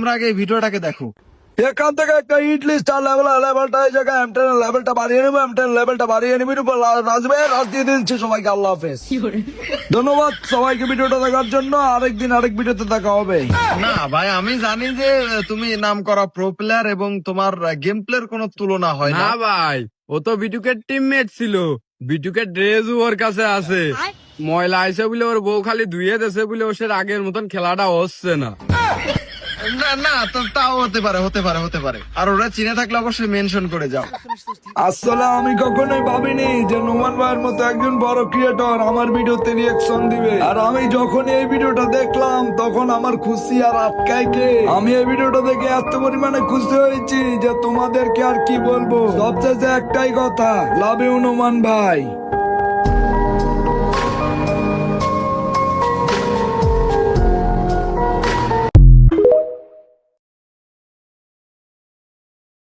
তোমরা আগে এই ভিডিওটাকে দেখো। এখান থেকে একটা ইডলি স্টার লেভেলটা এই জায়গায় M10 লেভেলটা বাড়িয়ে নেবো, M10 লেভেলটা বাড়িয়ে নিবি, রাজবে রাজ দিয়ে দিচ্ছি সবাইকে। আল্লাহ হাফেজ, ধন্যবাদ সবাইকে ভিডিওটা দেখার জন্য। আরেকদিন আরেক ভিডিওতে দেখা হবে। না ভাই, আমি জানি যে তুমি নাম করা প্রো প্লেয়ার এবং তোমার গেম প্লের কোনো তুলনা হয় না। না ভাই, ও তো বিটুকের টিমমেট ছিল। বিটুকের ড্রেস ওর কাছে আছে। ময়লা আইসে বলে ওর বউ খালি ধুয়ে দেছে বলে ও সে আগের মতন খেলাটা হচ্ছে না। না না, তাও হতে পারে, আর ওরা চিনে থাকলে অবশ্যই মেনশন করে যাও। আসলে আমি কখনোই ভাবিনি যে নোমান ভাইয়ের মতো একজন বড় ক্রিয়েটর আমার ভিডিওতে রিয়াকশন দিবে। আর আমি যখন এই ভিডিওটা দেখলাম তখন আমার খুশি আর আটকায় কে। আমি এই ভিডিওটা দেখে এত পরিমাণে খুশি হয়েছি যে তোমাদেরকে আর কি বলবো। সবচেয়ে একটাই কথা, লাভ ইউ নোমান ভাই।